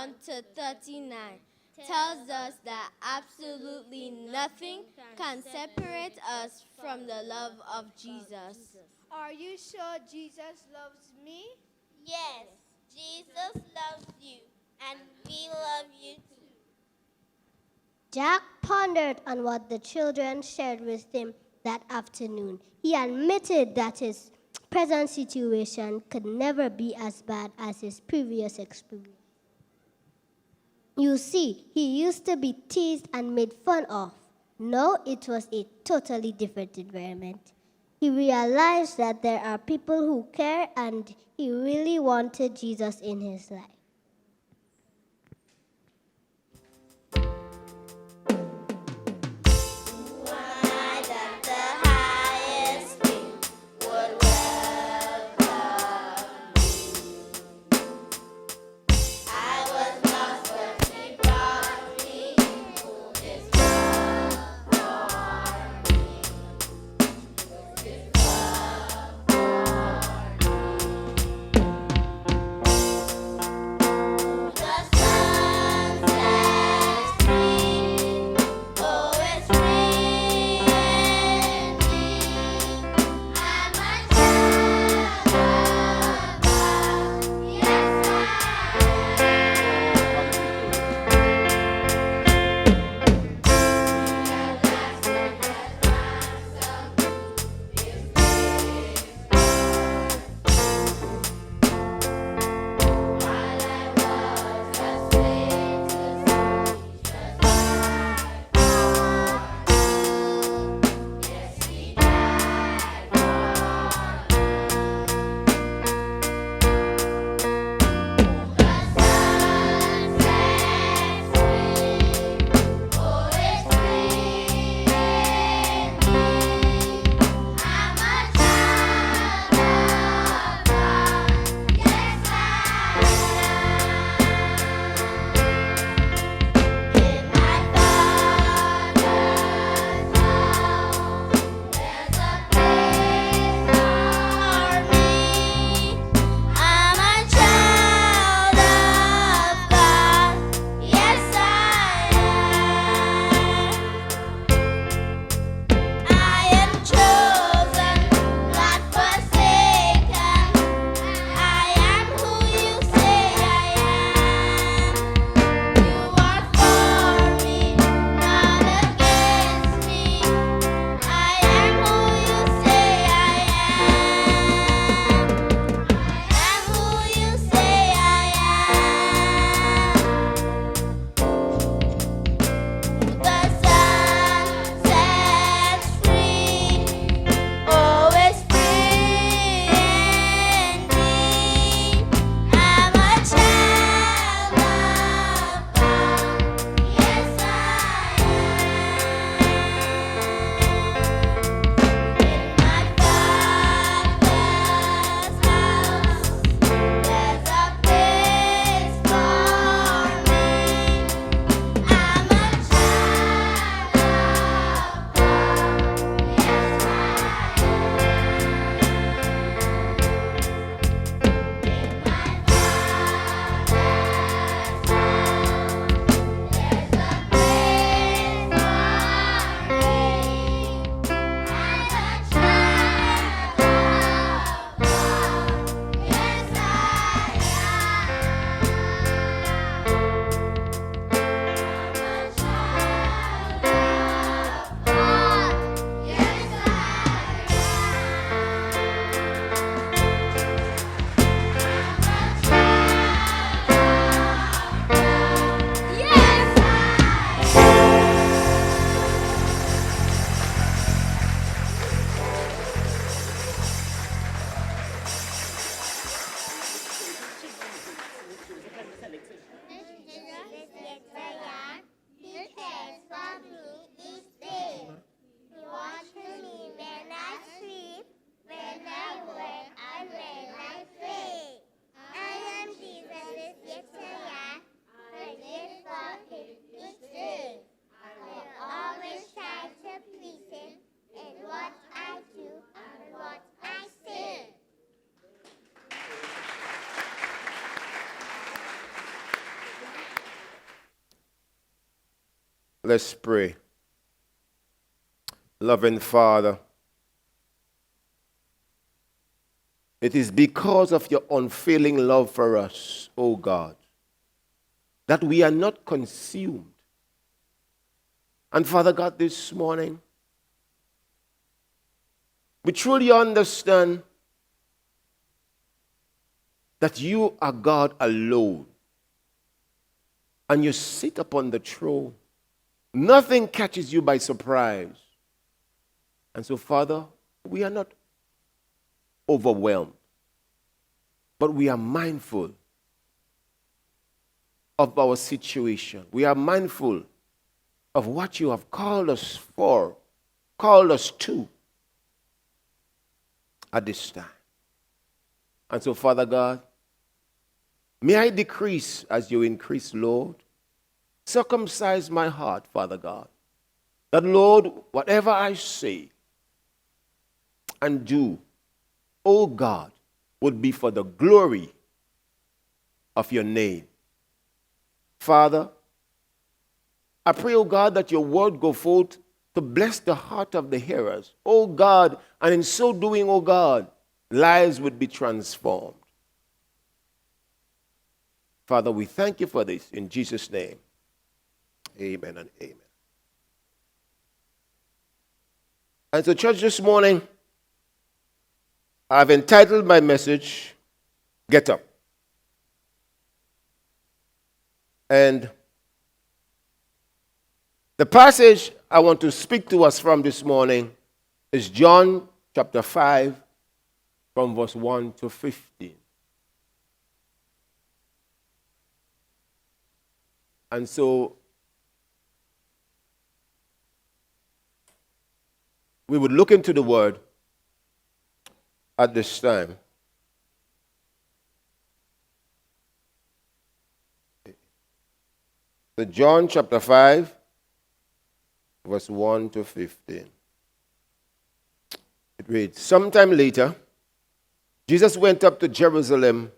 31 to 39 tells us that absolutely nothing can separate us from the love of Jesus. Are you sure Jesus loves me? Yes, Jesus loves you, and we love you too. Jack pondered on what the children shared with him that afternoon. He admitted that his present situation could never be as bad as his previous experience. You see, he used to be teased and made fun of. Now it was a totally different environment. He realized that there are people who care, and he really wanted Jesus in his life. Let's pray. Loving Father, it is because of your unfailing love for us, O God, that we are not consumed. And Father God, this morning, we truly understand that you are God alone, and you sit upon the throne. Nothing catches you by surprise. And so, Father, we are not overwhelmed, but we are mindful of our situation. We are mindful of what you have called us for, called us to at this time. And so, Father God, may I decrease as you increase, Lord. Circumcise my heart, Father God, that, Lord, whatever I say and do, oh God, would be for the glory of your name. Father, I pray, oh God, that your word go forth to bless the heart of the hearers, oh God, and in so doing, oh God, lives would be transformed. Father, we thank you for this in Jesus' name. Amen and amen. And so, church, this morning, I've entitled my message, Get Up. And the passage I want to speak to us from this morning is John chapter 5, from verse 1 to 15. And so, we would look into the word at this time. So John chapter 5, verse 1 to 15. It reads, sometime later, Jesus went up to Jerusalem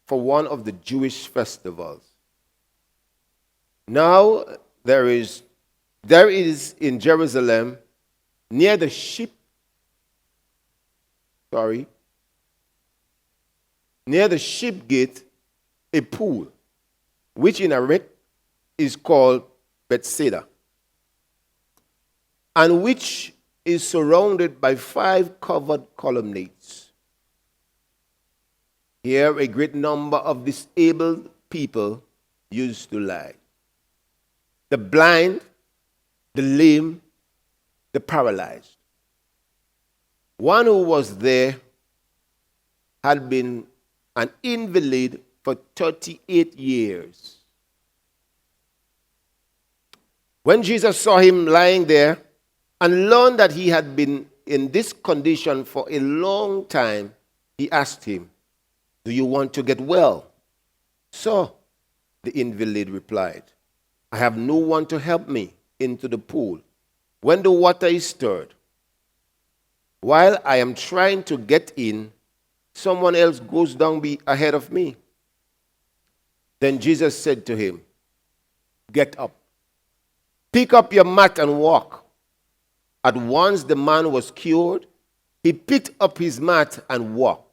for one of the Jewish festivals. Now there is in Jerusalem near the sheep gate a pool, which in Aramaic is called Bethesda, and which is surrounded by 5 covered colonnades. Here a great number of disabled people used to lie: the blind, the lame, the paralyzed. One who was there had been an invalid for 38 years. When Jesus saw him lying there and learned that he had been in this condition for a long time, he asked him, "Do you want to get well?" "So," the invalid replied, "I have no one to help me into the pool when the water is stirred. While I am trying to get in, someone else goes down ahead of me." Then Jesus said to him, "Get up, pick up your mat and walk." At once the man was cured. He picked up his mat and walked.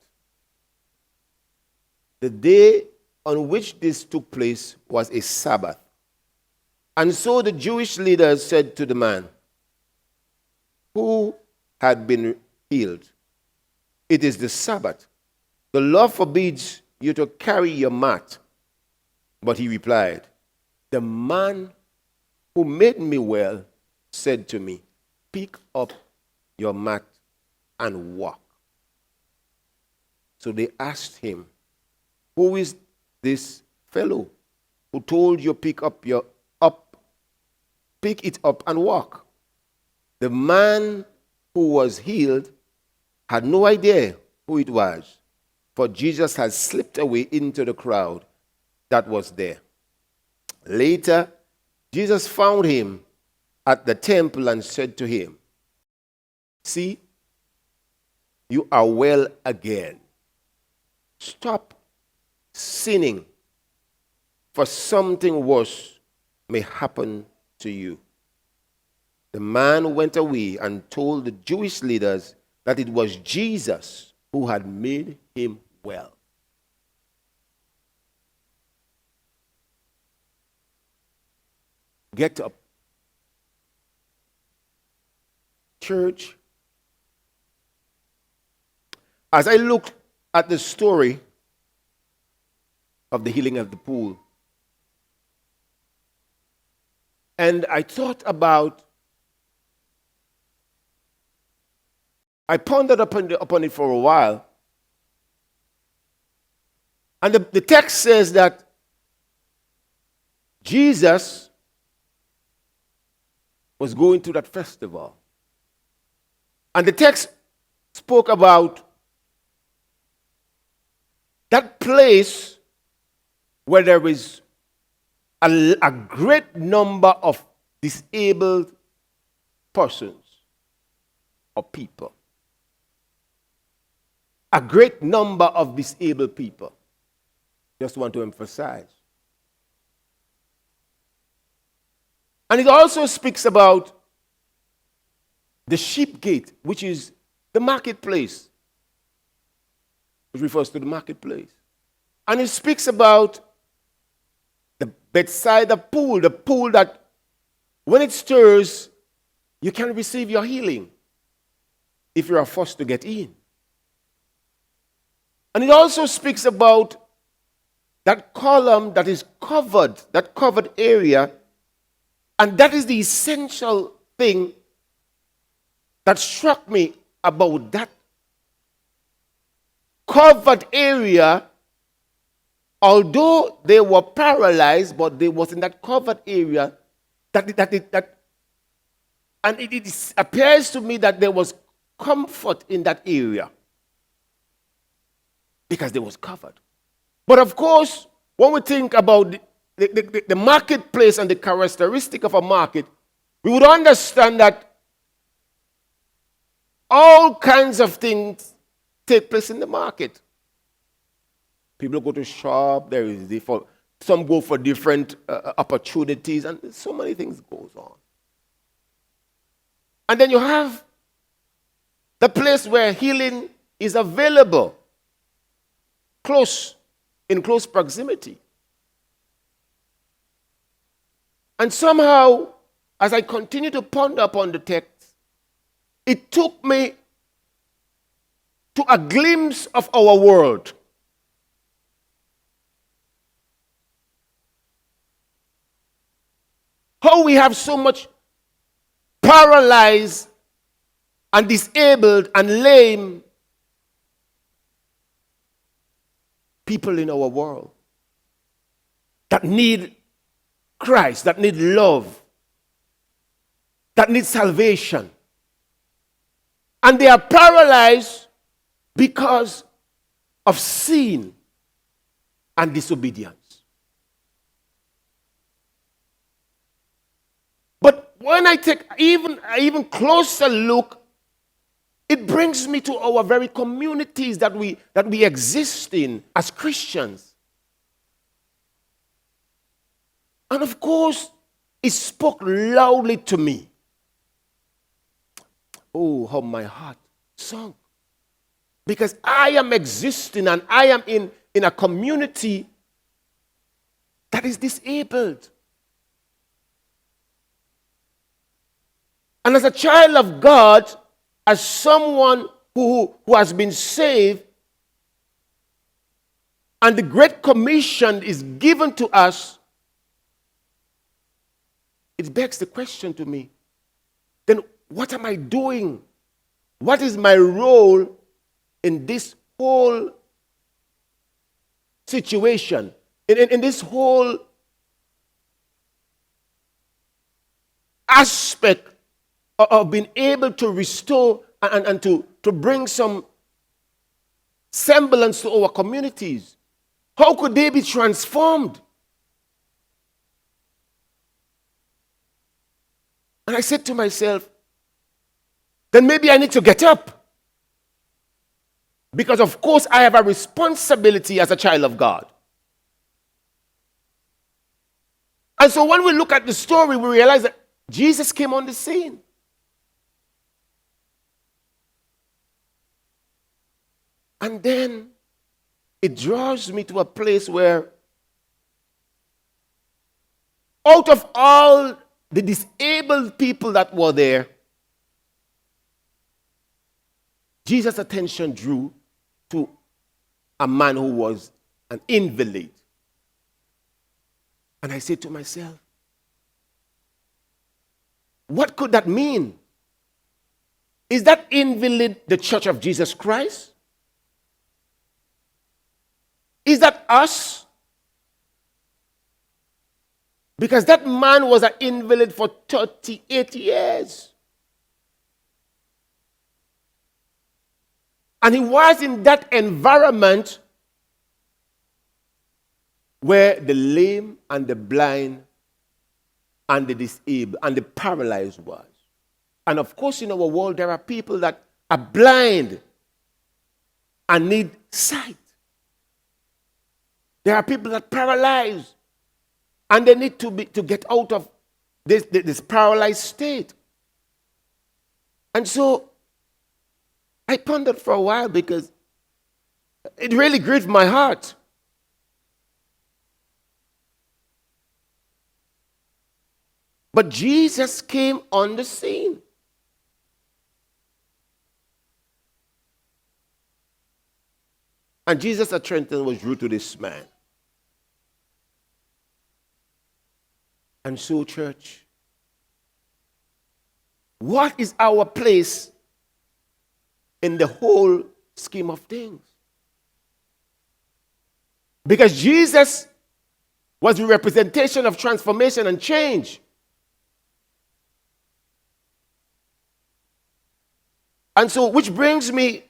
The day on which this took place was a Sabbath. And so the Jewish leaders said to the man who had been healed, "It is the Sabbath. The law forbids you to carry your mat." But he replied, "The man who made me well said to me, 'Pick up your mat and walk.'" So they asked him, "Who is this fellow who told you pick it up and walk?" The man who was healed had no idea who it was, for Jesus had slipped away into the crowd that was there. Later, Jesus found him at the temple and said to him, "See, you are well again. Stop sinning, for something worse may happen to you." The man went away and told the Jewish leaders that it was Jesus who had made him well. Get up. Church, as I look at the story of the healing of the pool, and I thought about, I pondered upon it for a while, and the text says that Jesus was going to that festival. And the text spoke about that place where there is a great number of disabled persons or people. A great number of disabled people. Just want to emphasize. And it also speaks about the sheep gate, which is the marketplace, which refers to the marketplace. And it speaks about the Bethesda pool, the pool that when it stirs, you can receive your healing if you are forced to get in. And it also speaks about that column that is covered, that covered area, and that is the essential thing that struck me about that covered area. Although they were paralyzed, but they was in that covered area and it appears to me that there was comfort in that area because they was covered. But of course, when we think about the marketplace and the characteristic of a market, we would understand that all kinds of things take place in the market. People go to shop, some go for different opportunities, and so many things goes on. And then you have the place where healing is available, in close proximity. And somehow, as I continue to ponder upon the text, it took me to a glimpse of our world. How we have so much paralyzed and disabled and lame people in our world that need Christ, that need love, that need salvation. And they are paralyzed because of sin and disobedience. But when I take even closer look, it brings me to our very communities that we exist in as Christians. And of course, it spoke loudly to me. Oh, how my heart sunk. Because I am existing and I am in a community that is disabled. And as a child of God, as someone who has been saved, and the Great Commission is given to us, it begs the question to me, then what am I doing? What is my role in this whole situation, in this whole aspect of being able to restore and to bring some semblance to our communities? How could they be transformed? And I said to myself, then maybe I need to get up. Because of course I have a responsibility as a child of God. And so when we look at the story, we realize that Jesus came on the scene. And then it draws me to a place where, out of all the disabled people that were there, Jesus' attention drew to a man who was an invalid. And I said to myself, what could that mean? Is that invalid the Church of Jesus Christ? Is that us? Because that man was an invalid for 38 years. And he was in that environment where the lame and the blind and the disabled and the paralyzed was. And of course, in our world, there are people that are blind and need sight. There are people that are paralyzed and they need to get out of this paralyzed state. And so I pondered for a while because it really grieved my heart. But Jesus came on the scene. And Jesus at Trenton was rude to this man. And so, church, what is our place in the whole scheme of things? Because Jesus was the representation of transformation and change. And so, which brings me,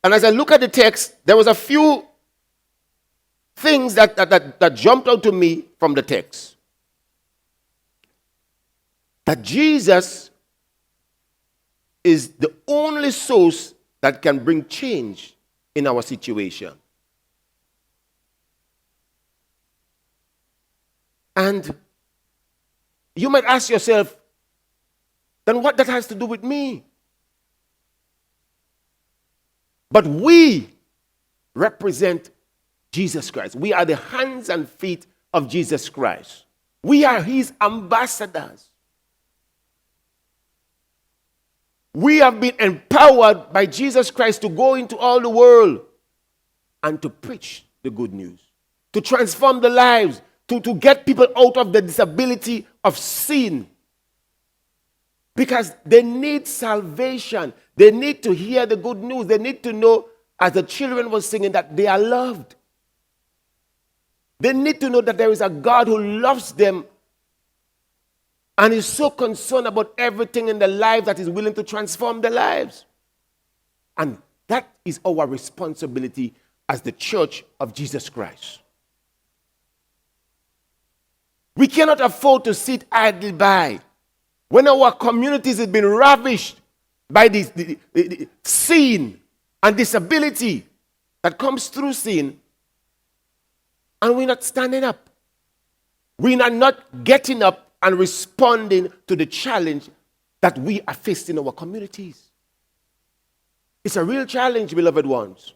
and as I look at the text, there was a few things that jumped out to me from the text. That Jesus is the only source that can bring change in our situation. And you might ask yourself, then what that has to do with me? But we represent Jesus Christ. We are the hands and feet of Jesus Christ. We are his ambassadors. We have been empowered by Jesus Christ to go into all the world and to preach the good news, to transform the lives, to get people out of the disability of sin. Because they need salvation. They need to hear the good news. They need to know, as the children were singing, that they are loved. They need to know that there is a God who loves them and is so concerned about everything in their life that is willing to transform their lives. And that is our responsibility as the Church of Jesus Christ. We cannot afford to sit idly by when our communities have been ravished by the sin and disability that comes through sin, and we're not standing up. We are not getting up and responding to the challenge that we are facing in our communities. It's a real challenge, beloved ones.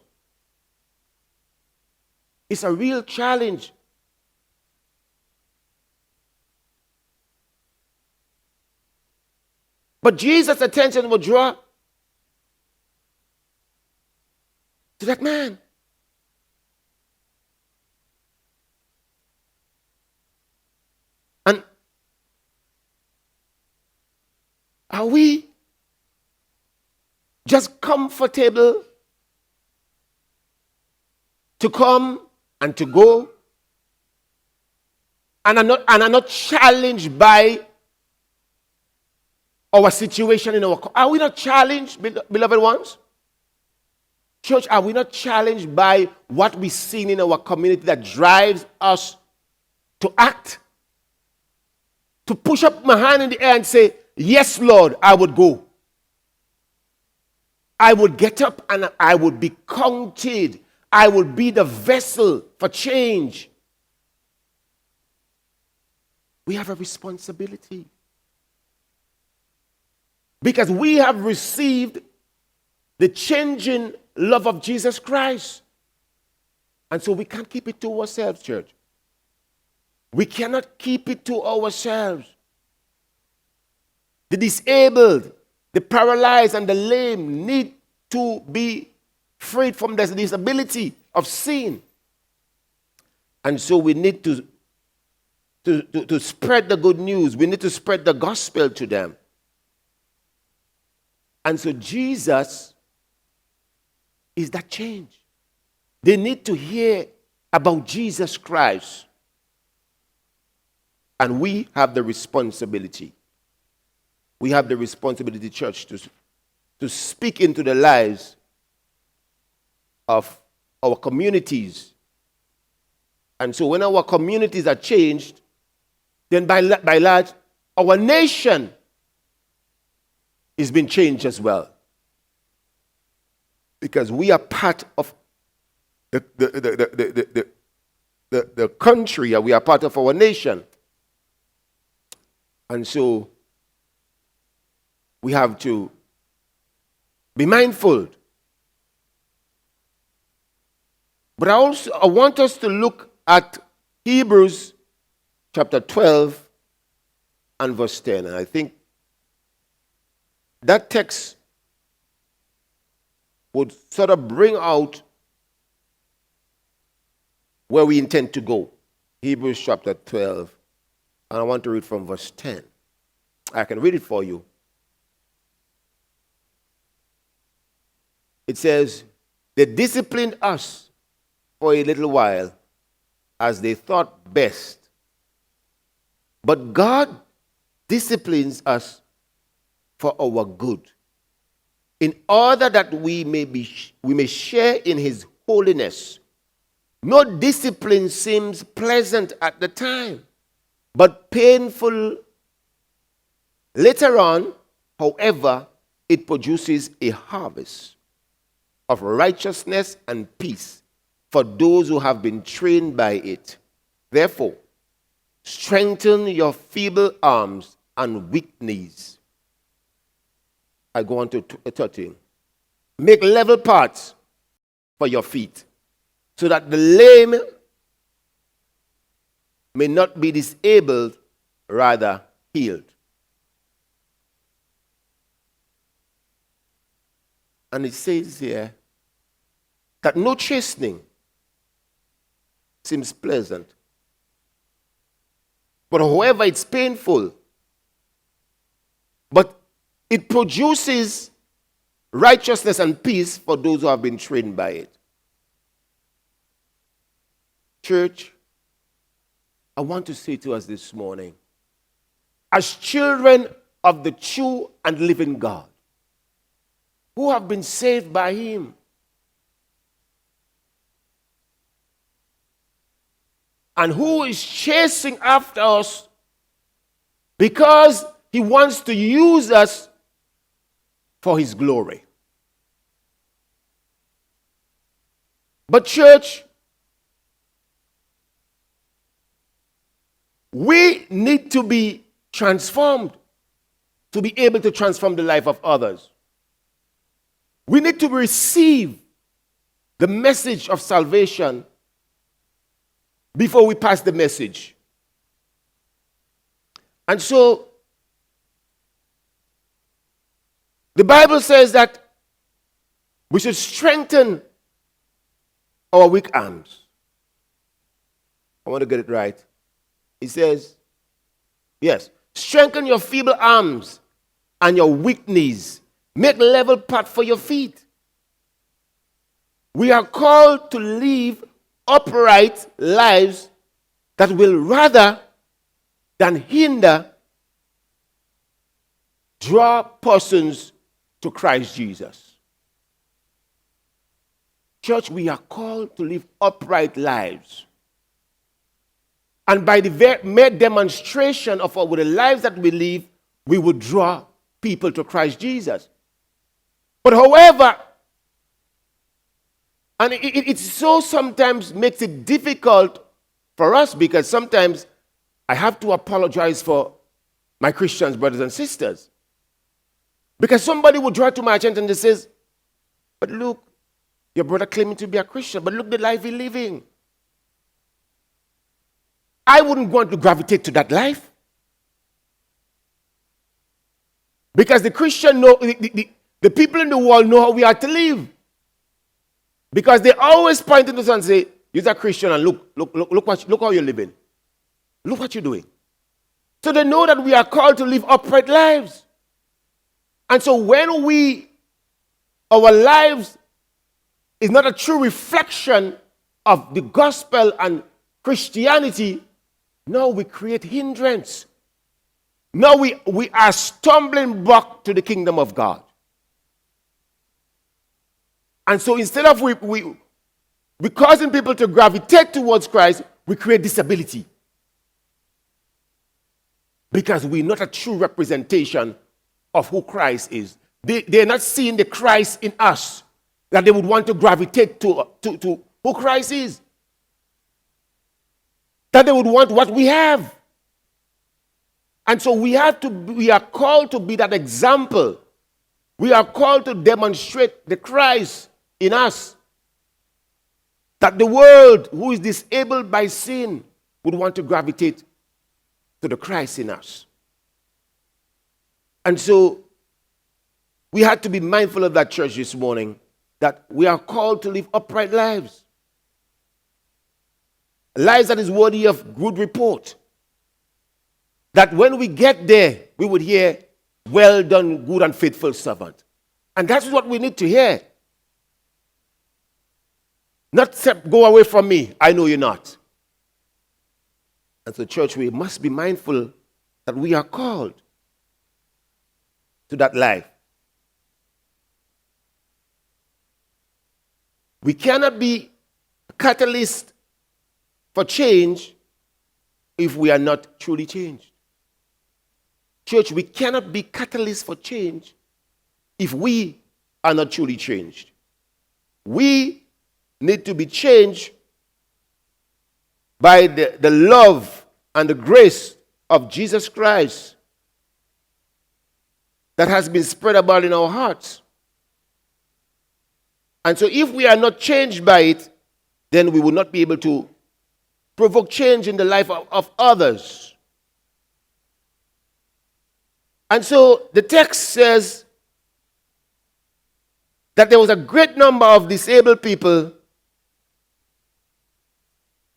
It's a real challenge. But Jesus' attention will draw to that man. And are we just comfortable to come and to go and are not challenged by our situation in our... Are we not challenged, beloved ones? Church, are we not challenged by what we see in our community that drives us to act? To push up my hand in the air and say, yes, Lord, I would go. I would get up and I would be counted. I would be the vessel for change. We have a responsibility. Because we have received the changing love of Jesus Christ. And so we can't keep it to ourselves, church. We cannot keep it to ourselves. The disabled, the paralyzed, and the lame need to be freed from the disability of sin. And so we need to spread the good news. We need to spread the gospel to them. And so Jesus is that change. They need to hear about Jesus Christ. And we have the responsibility. We have the responsibility, church, to speak into the lives of our communities. And so when our communities are changed, then by large, our nation is being changed as well. Because we are part of the country, and we are part of our nation. And so we have to be mindful. But I want us to look at Hebrews chapter 12 and verse 10. And I think that text would sort of bring out where we intend to go. Hebrews chapter 12. And I want to read from verse 10. I can read it for you. It says, they disciplined us for a little while as they thought best. But God disciplines us for our good, in order that we may share in his holiness. No discipline seems pleasant at the time, but painful later on. However, it produces a harvest of righteousness and peace for those who have been trained by it. Therefore, strengthen your feeble arms and weak knees. I go on to 13. Make level paths for your feet, so that the lame may not be disabled, rather healed. And it says here that no chastening seems pleasant, but however it's painful, but it produces righteousness and peace for those who have been trained by it. Church, I want to say to us this morning, as children of the true and living God, who have been saved by him, and who is chasing after us because he wants to use us for his glory. But church, we need to be transformed to be able to transform the life of others. We need to receive the message of salvation before we pass the message. And so, the Bible says that we should strengthen our weak arms. I want to get it right. It says, yes, strengthen your feeble arms and your weak knees. Make level path for your feet. We are called to live upright lives that will rather than hinder draw persons to Christ Jesus. Church, we are called to live upright lives. And by the mere demonstration of the lives that we live, we will draw people to Christ Jesus. But however, and it so sometimes makes it difficult for us, because sometimes I have to apologize for my Christians, brothers and sisters. Because somebody would draw to my attention and says, but look, your brother claiming to be a Christian, but look the life he's living. I wouldn't want to gravitate to that life. Because the Christian know, the people in the world know how we are to live. Because they always point to us and say, you're a Christian and look how you're living. Look what you're doing. So they know that we are called to live upright lives. And so when our lives is not a true reflection of the gospel and Christianity, now we create hindrance. Now we are stumbling block to the kingdom of God. And so instead of we causing people to gravitate towards Christ, we create disability. Because we're not a true representation of who Christ is. They're not seeing the Christ in us that they would want to gravitate to who Christ is. That they would want what we have. And so we are called to be that example. We are called to demonstrate the Christ in us. That the world who is disabled by sin would want to gravitate to the Christ in us. And so we had to be mindful of that, church, this morning, that we are called to live upright lives. Lives that is worthy of good report. That when we get there, we would hear, well done, good and faithful servant. And that's what we need to hear. Not say, go away from me, I know you're not. And so, church, we must be mindful that we are called to that life. We cannot be a catalyst for change if we are not truly changed. Church, we cannot be catalysts for change if we are not truly changed. We need to be changed by the love and the grace of Jesus Christ that has been spread about in our hearts. And so if we are not changed by it, then we will not be able to provoke change in the life of others. And so the text says that there was a great number of disabled people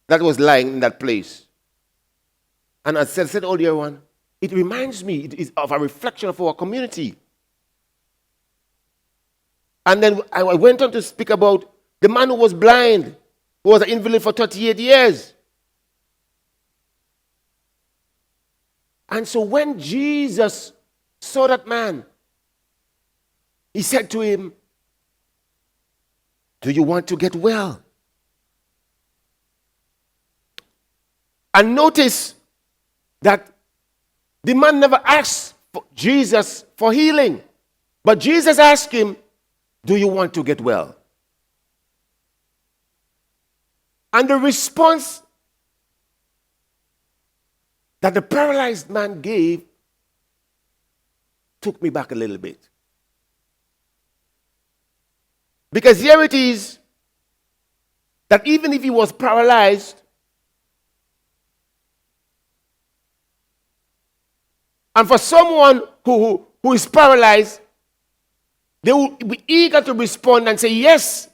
that was lying in that place. And as I said earlier on, it reminds me of a reflection of our community. And then I went on to speak about the man who was blind, who was an invalid for 38 years. And so when Jesus saw that man, he said to him, do you want to get well? And notice that the man never asked Jesus for healing. But Jesus asked him, do you want to get well? And the response that the paralyzed man gave took me back a little bit. Because here it is that even if he was paralyzed, and for someone who is paralyzed, they will be eager to respond and say, yes,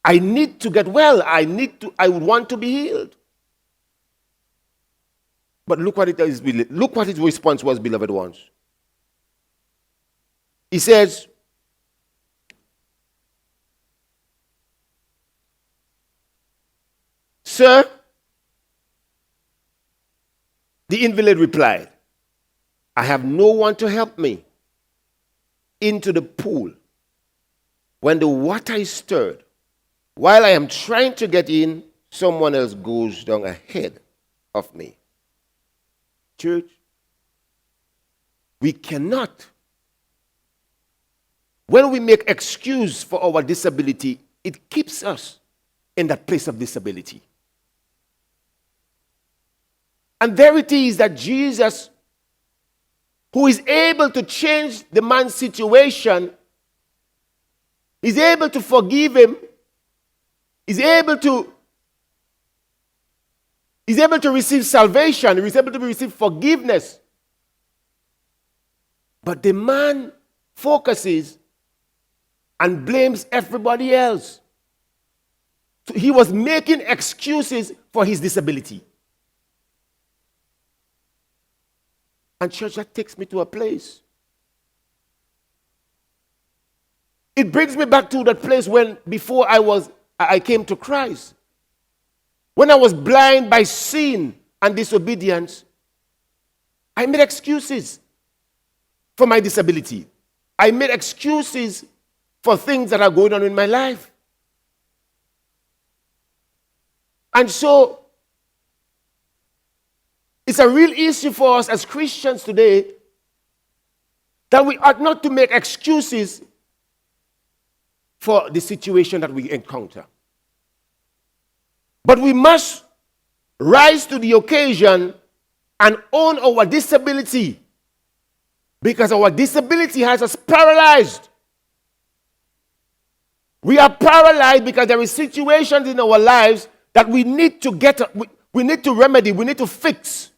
I need to get well. I would want to be healed. But look what his response was, beloved ones. He says, sir, the invalid replied, I have no one to help me into the pool when the water is stirred. While I am trying to get in, someone else goes down ahead of me. Church, we cannot. When we make excuse for our disability, it keeps us in that place of disability. And there it is that Jesus, who is able to change the man's situation, is able to forgive him, is able to receive salvation, is able to receive forgiveness. But the man focuses and blames everybody else. So he was making excuses for his disability. And church, that takes me to a place. It brings me back to that place when before I came to Christ. When I was blind by sin and disobedience, I made excuses for my disability. I made excuses for things that are going on in my life. And so, it's a real issue for us as Christians today that we ought not to make excuses for the situation that we encounter. But we must rise to the occasion and own our disability, because our disability has us paralyzed. We are paralyzed because there are situations in our lives that we need to we need to remedy, we need to fix.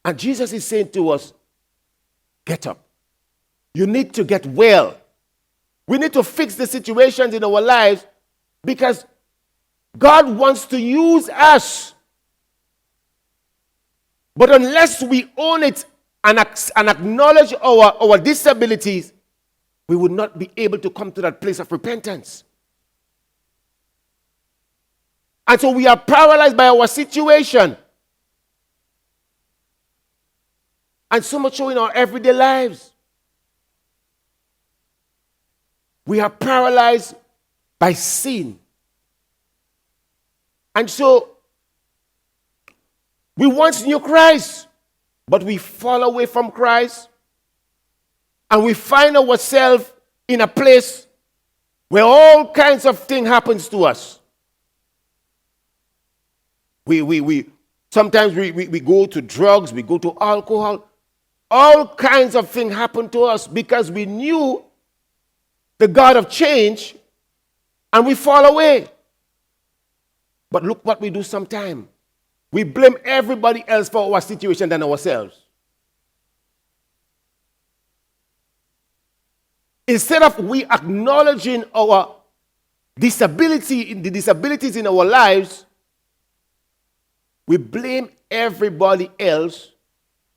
And Jesus is saying to us, get up. You need to get well. We need to fix the situations in our lives because God wants to use us. But unless we own it and acknowledge our disabilities, we would not be able to come to that place of repentance. And so we are paralyzed by our situation. And so much so in our everyday lives. We are paralyzed by sin. And so we once knew Christ, but we fall away from Christ. And we find ourselves in a place where all kinds of things happens to us. Sometimes we go to drugs, we go to alcohol. All kinds of things happen to us because we knew the God of change and we fall away. But look what we do sometimes. We blame everybody else for our situation than ourselves. Instead of we acknowledging our disability, the disabilities in our lives, we blame everybody else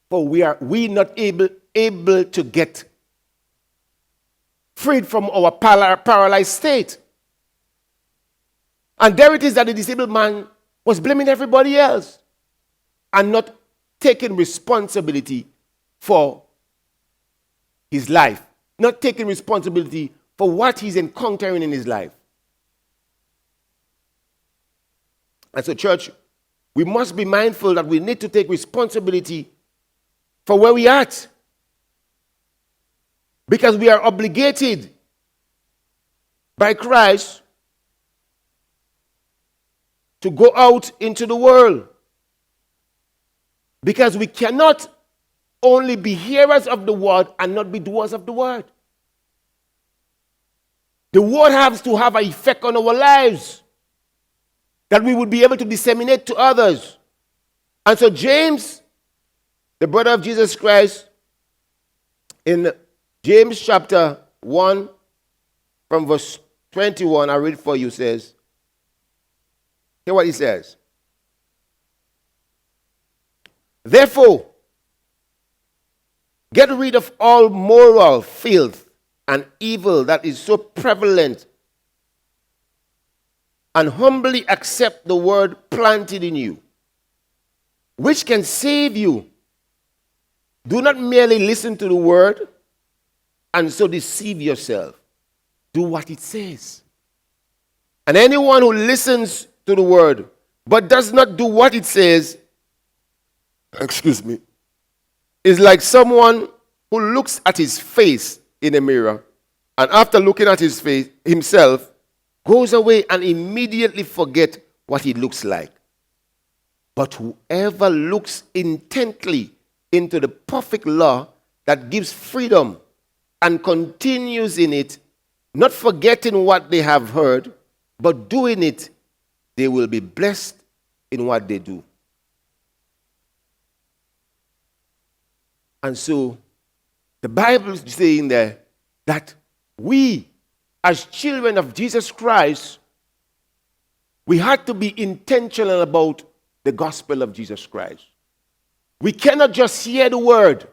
for we not able to get freed from our paralyzed state. And there it is that the disabled man was blaming everybody else and not taking responsibility for his life, not taking responsibility for what he's encountering in his life. And so, church, we must be mindful that we need to take responsibility for where we are at. Because we are obligated by Christ to go out into the world. Because we cannot only be hearers of the word and not be doers of the word. The word has to have an effect on our lives that we would be able to disseminate to others. And so James, the brother of Jesus Christ, in James chapter 1, from verse 21, I read for you, says, hear what he says. Therefore, get rid of all moral filth and evil that is so prevalent, and humbly accept the word planted in you, which can save you. Do not merely listen to the word and so deceive yourself. Do what it says. And anyone who listens to the word but does not do what it says, is like someone who looks at his face in a mirror and after looking at his face himself goes away and immediately forget what he looks like. But whoever looks intently into the perfect law that gives freedom and continues in it, not forgetting what they have heard, but doing it, they will be blessed in what they do. And so, the Bible is saying there that we, as children of Jesus Christ, we had to be intentional about the gospel of Jesus Christ. We cannot just hear the word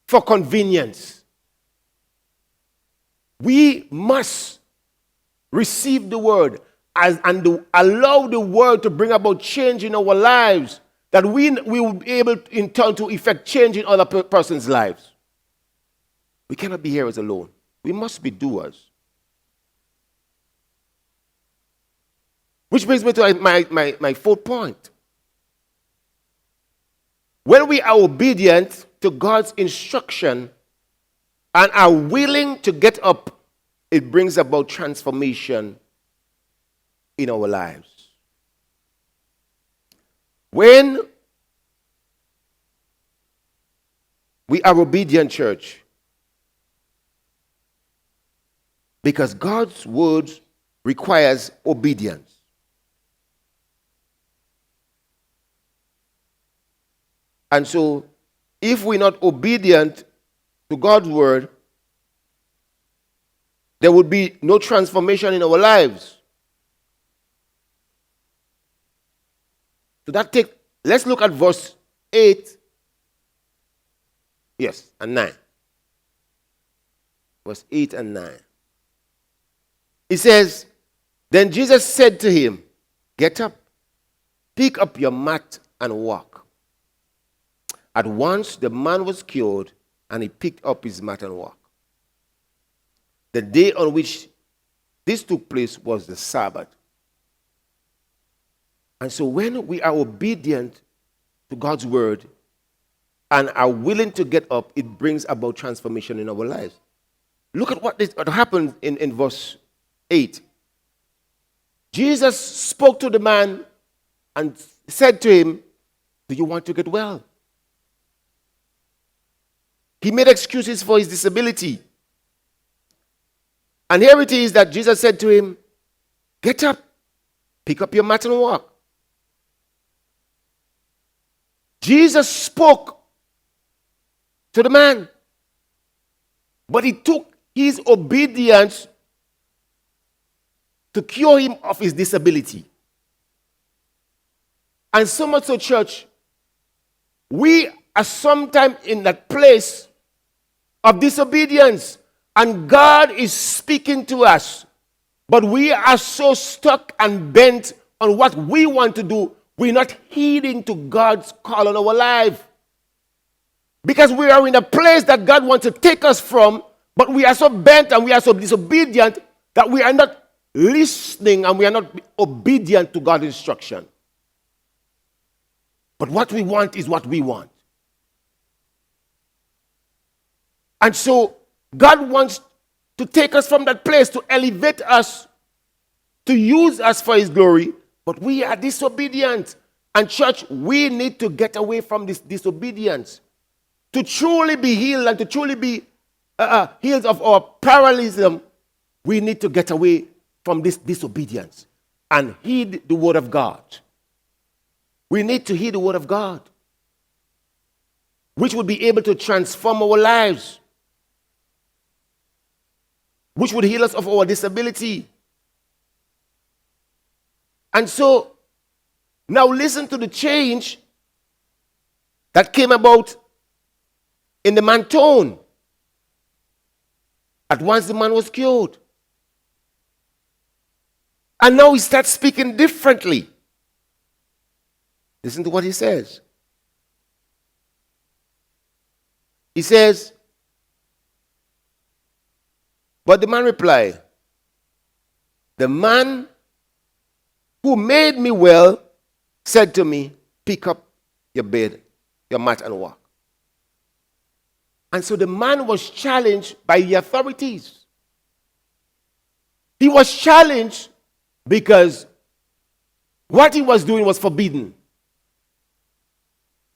for convenience. We must receive the word and allow the word to bring about change in our lives, that we will be able in turn to effect change in other person's lives. We cannot be hearers alone. We must be doers. Which brings me to my fourth point. When we are obedient to God's instruction and are willing to get up, it brings about transformation in our lives. When we are obedient, church, because God's word requires obedience. And so, if we're not obedient to God's word, there would be no transformation in our lives. So let's look at verse 8. Yes, and 9. Verse 8 and 9. It says, then Jesus said to him, get up, pick up your mat and walk. At once the man was cured, and he picked up his mat and walked. The day on which this took place was the Sabbath. And so when we are obedient to God's word and are willing to get up, it brings about transformation in our lives. Look at what happened in verse 8. Jesus spoke to the man and said to him, do you want to get well? He made excuses for his disability. And here it is that Jesus said to him, get up, pick up your mat and walk. Jesus spoke to the man, but it took his obedience to cure him of his disability. And so much so, church, we are sometimes in that place of disobedience, and God is speaking to us, but we are so stuck and bent on what we want to do, we're not heeding to God's call on our life. Because we are in a place that God wants to take us from, but we are so bent and we are so disobedient that we are not listening and we are not obedient to God's instruction. But what we want is what we want. And so God wants to take us from that place, to elevate us, to use us for his glory, but we are disobedient. And church, we need to get away from this disobedience. To truly be healed and to truly be healed of our paralysis, we need to get away from this disobedience and heed the word of God. We need to heed the word of God, which would be able to transform our lives, which would heal us of our disability. And so, now listen to the change that came about in the man's tone. At once the man was cured. And now he starts speaking differently. Listen to what he says. He says, but the man replied, the man who made me well said to me, pick up your bed, your mat, and walk. And so the man was challenged by the authorities. He was challenged because What he was doing was forbidden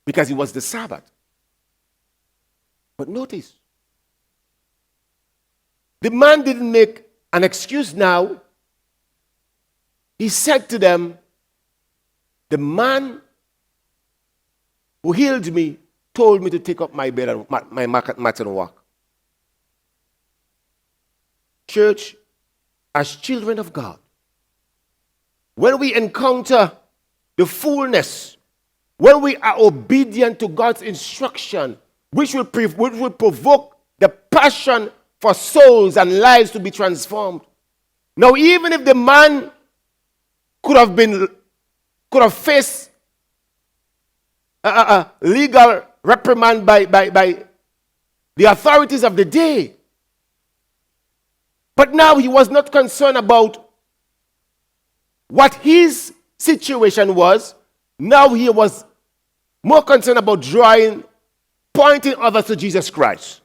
because it was the Sabbath. But notice, the man didn't make an excuse now. He said to them, the man who healed me told me to take up my bed and my mat and walk. Church, as children of God, when we encounter the fullness, when we are obedient to God's instruction, which will provoke the passion for souls and lives to be transformed. Now, even if the man could have faced a legal reprimand by the authorities of the day, but now he was not concerned about what his situation was. Now he was more concerned about pointing others to Jesus Christ.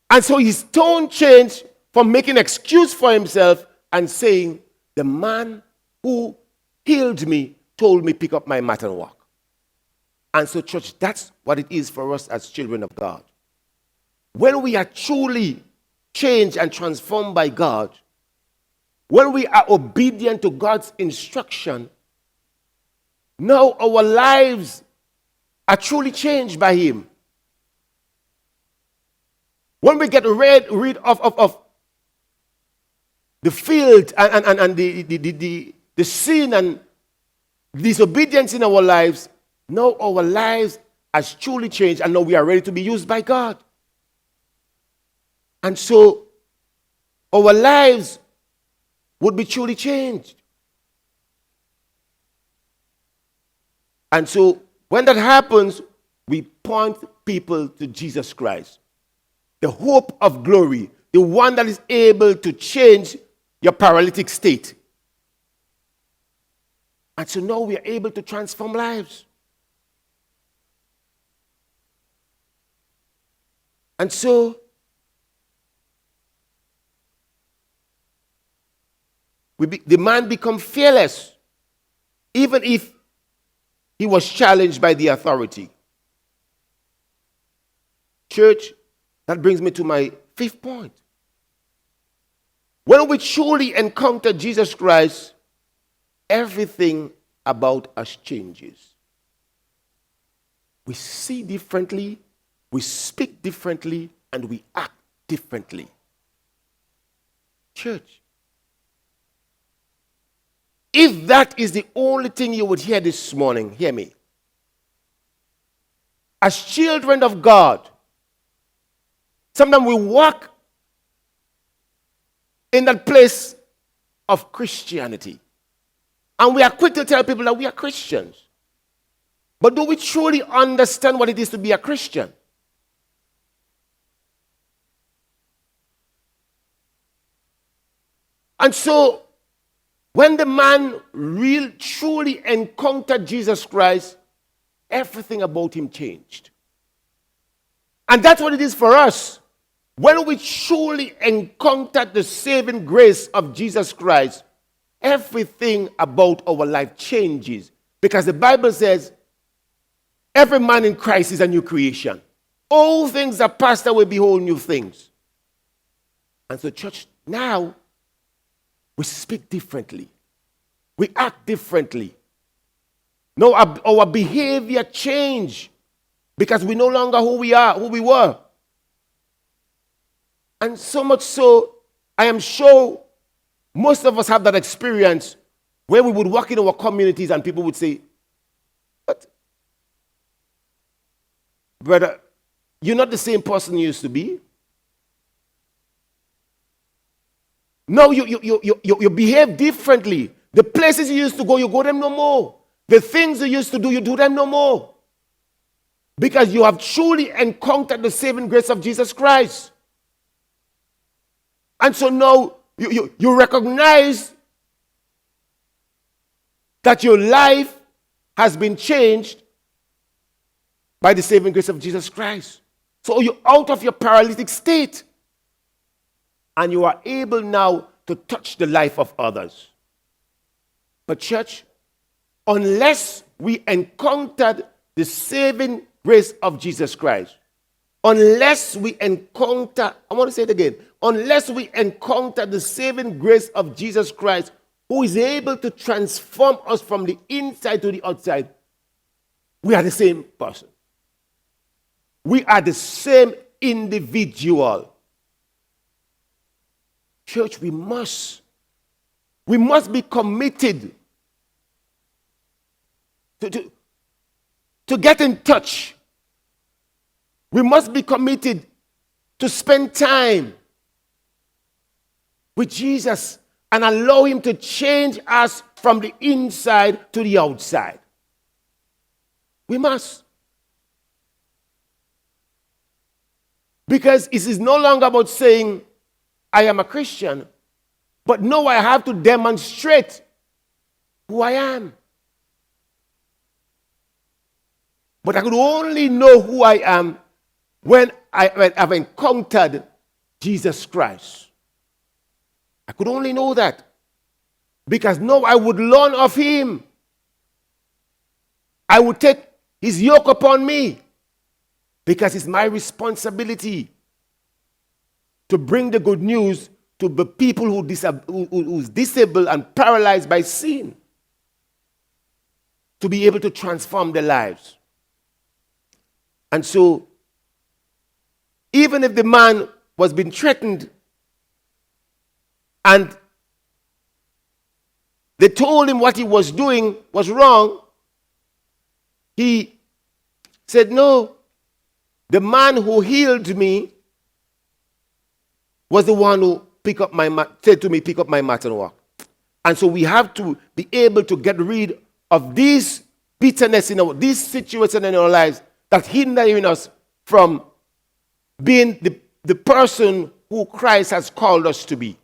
And so his tone changed from making excuse for himself and saying, the man who healed me told me pick up my mat and walk. And so, church, that's what it is for us as children of God. When we are truly changed and transformed by God, when we are obedient to God's instruction, now our lives are truly changed by Him. When we get rid of the filth and the sin and disobedience in our lives, now our lives has truly changed, and now we are ready to be used by God. And so our lives would be truly changed. And so when that happens, we point people to Jesus Christ, the hope of glory, the one that is able to change your paralytic state. And so now we are able to transform lives. And so the man become fearless, even if he was challenged by the authority. Church, that brings me to my fifth point. When we truly encounter Jesus Christ, everything about us changes. We see differently, we speak differently, and we act differently. Church, if that is the only thing you would hear this morning, hear me. As children of God, sometimes we walk in that place of Christianity. And we are quick to tell people that we are Christians. But do we truly understand what it is to be a Christian? And so, when the man truly encountered Jesus Christ, everything about him changed. And that's what it is for us. When we truly encounter the saving grace of Jesus Christ, everything about our life changes. Because the Bible says, every man in Christ is a new creation. All things are passed away, behold, new things. And so, church, now, we speak differently. We act differently. Now our behavior changed because we no longer who we were. And so much so, I am sure most of us have that experience where we would walk in our communities and people would say, but, brother, you're not the same person you used to be. No, you behave differently. The places you used to go them no more. The things you used to do, you do them no more. Because you have truly encountered the saving grace of Jesus Christ. And so now you recognize that your life has been changed by the saving grace of Jesus Christ. So you're out of your paralytic state. And you are able now to touch the life of others. But church, unless we encountered the saving grace of Jesus Christ, unless we encounter, I want to say it again, unless we encounter the saving grace of Jesus Christ, who is able to transform us from the inside to the outside, we are the same person. We are the same individual. Church, we must be committed to get in touch. We must be committed to spend time with Jesus and allow him to change us from the inside to the outside. We must. Because it is no longer about saying, I am a Christian, but no, I have to demonstrate who I am. But I could only know who I am when I've encountered Jesus Christ. I could only know that. Because now I would learn of him. I would take his yoke upon me. Because it's my responsibility to bring the good news to the people who's disabled and paralyzed by sin. To be able to transform their lives. And so, even if the man was being threatened and they told him what he was doing was wrong, he said, no, the man who healed me was the one who said to me, pick up my mat and walk. And so we have to be able to get rid of this bitterness this situation in our lives that hindering us from being the person who Christ has called us to be.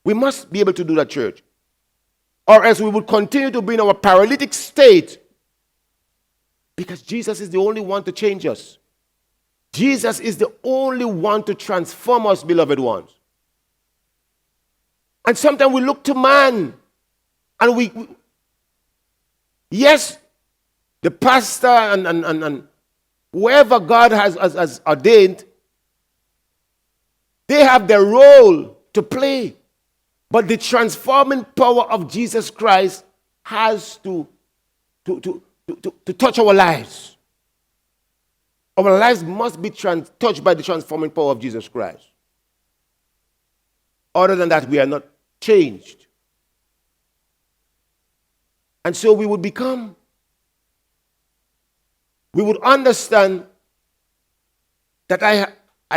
We must be able to do that, church. Or else we would continue to be in our paralytic state, because Jesus is the only one to change us. Jesus is the only one to transform us, beloved ones. And sometimes we look to man, and yes, the pastor and whoever God has ordained, they have their role to play. But the transforming power of Jesus Christ has to touch our lives. Our lives must be touched by the transforming power of Jesus Christ. Other than that, we are not changed. And so we would understand that I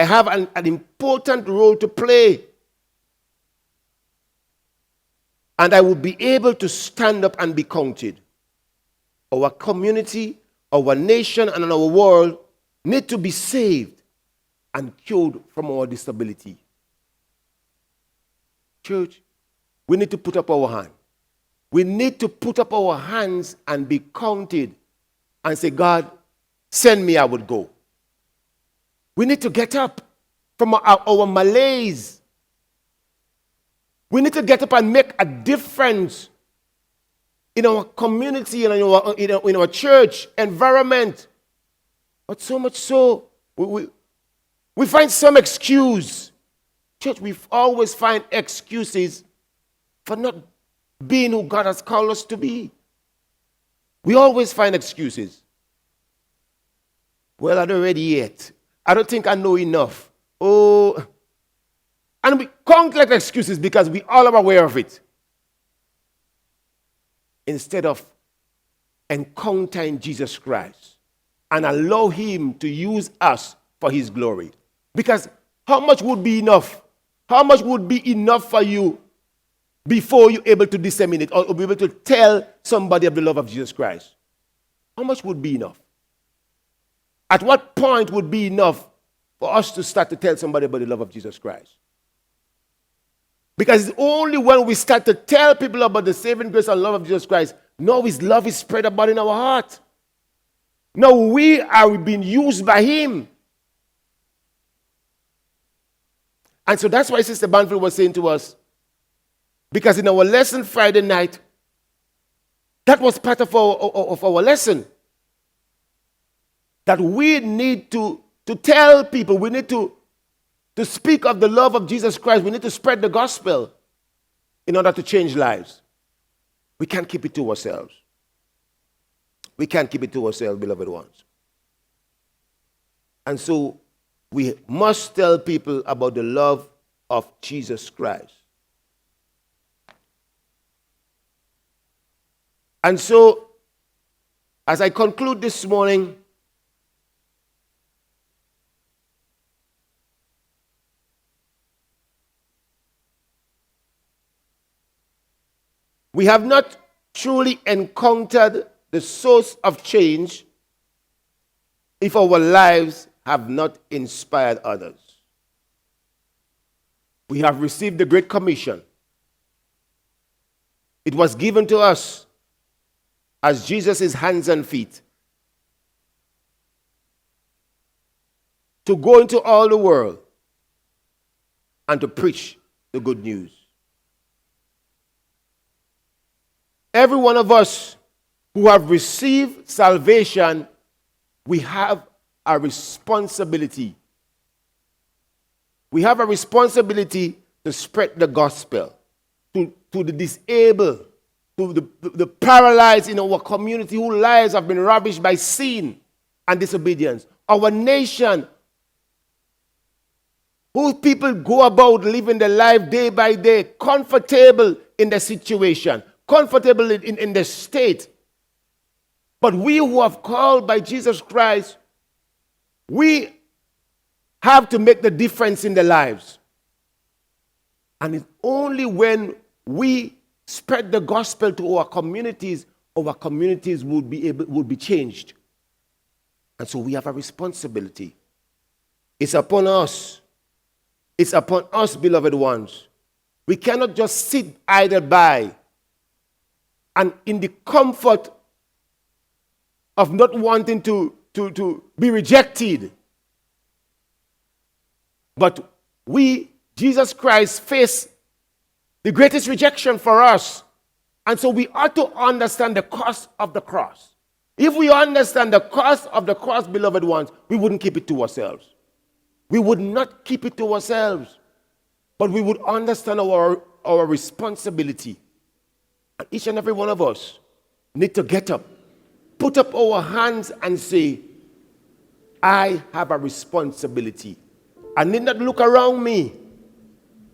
have an important role to play. And I will be able to stand up and be counted. Our community, our nation, and our world need to be saved and cured from our disability. Church, we need to put up our hand. We need to put up our hands and be counted and say, God, send me, I would go. We need to get up from our malaise. We need to get up and make a difference in our community and in our church environment. But so much so, we find some excuse. Church, we always find excuses for not being who God has called us to be. We always find excuses. Well, I don't ready yet. I don't think I know enough. Oh, and we collect excuses because we all are aware of it. Instead of encountering Jesus Christ and allow him to use us for his glory. Because how much would be enough? How much would be enough for you before you're able to disseminate or be able to tell somebody of the love of Jesus Christ? How much would be enough? At what point would be enough for us to start to tell somebody about the love of Jesus Christ? Because it's only when we start to tell people about the saving grace and love of Jesus Christ, now his love is spread about in our heart. Now we are being used by him. And so that's why Sister Banfield was saying to us, because in our lesson Friday night, That was part of our lesson. That we need to tell people, we need to speak of the love of Jesus Christ. We need to spread the gospel in order to change lives. We can't keep it to ourselves. We can't keep it to ourselves, beloved ones. And so we must tell people about the love of Jesus Christ. And so, as I conclude this morning, we have not truly encountered the source of change if our lives have not inspired others. We have received the Great Commission. It was given to us as Jesus' hands and feet to go into all the world and to preach the good news. Every one of us who have received salvation, we have a responsibility. We have a responsibility to spread the gospel to the disabled, to the paralyzed in our community whose lives have been ravished by sin and disobedience. Our nation, whose people go about living their life day by day, comfortable in their situation, comfortable in the state. But we who have called by Jesus Christ, we have to make the difference in their lives. And it's only when we spread the gospel to our communities will be changed. And so we have a responsibility. It's upon us. It's upon us, beloved ones. We cannot just sit idle by and in the comfort of not wanting to be rejected. But we, Jesus Christ, faced the greatest rejection for us. And so we ought to understand the cost of the cross. If we understand the cost of the cross, beloved ones, we wouldn't keep it to ourselves. We would not keep it to ourselves. But we would understand our responsibility. And each and every one of us need to get up, put up our hands and say, I have a responsibility. I need not look around me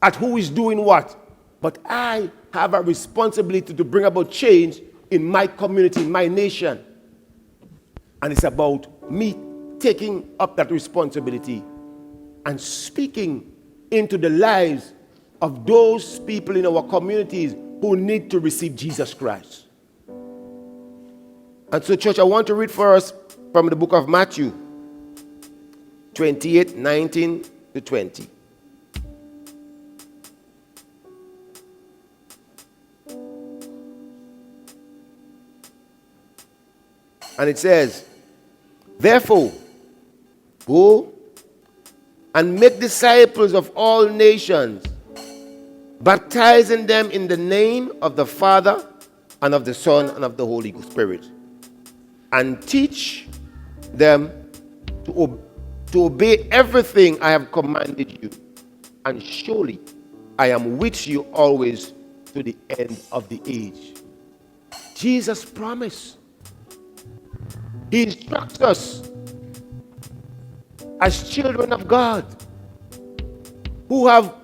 at who is doing what, but I have a responsibility to bring about change in my community, in my nation. And it's about me taking up that responsibility and speaking into the lives of those people in our communities who need to receive Jesus Christ. And so, church, I want to read for us from the book of Matthew 28, 19 to 20. And it says, therefore, go and make disciples of all nations, baptizing them in the name of the Father and of the Son and of the Holy Spirit, and teach them to obey everything I have commanded you. And surely I am with you always to the end of the age. Jesus promised. He instructs us as children of God who have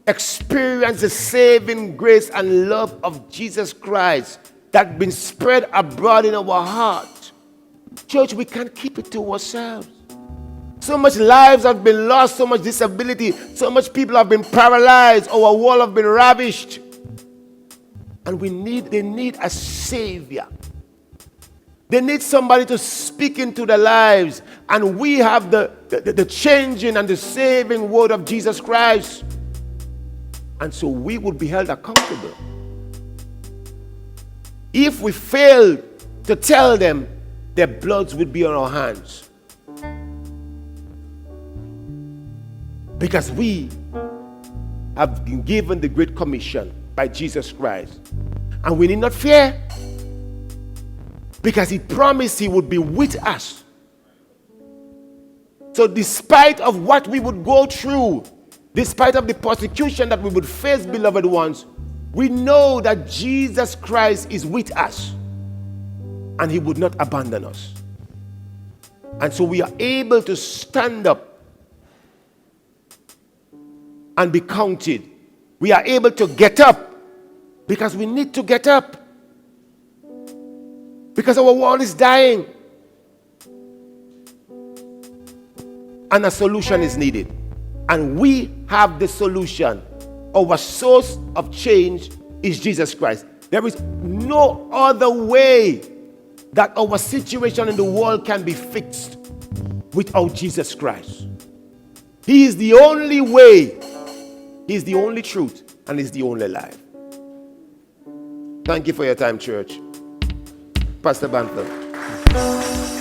experienced the saving grace and love of Jesus Christ that been spread abroad in our heart. Church, we can't keep it to ourselves. So much lives have been lost, so much disability, so much people have been paralyzed, our world have been ravished. And they need a savior. They need somebody to speak into their lives. And we have the changing and the saving word of Jesus Christ. And so we would be held accountable. If we fail to tell them, their bloods would be on our hands. Because we have been given the Great Commission by Jesus Christ. And we need not fear. because he promised he would be with us. So despite of what we would go through, despite of the persecution that we would face, beloved ones, we know that Jesus Christ is with us and he would not abandon us. And so we are able to stand up and be counted. We are able to get up because we need to get up. Because our world is dying. And a solution is needed. And we have the solution. Our source of change is Jesus Christ. There is no other way that our situation in the world can be fixed without Jesus Christ. He is the only way, he is the only truth, and he's the only life. Thank you for your time, church. Pastor Bantham.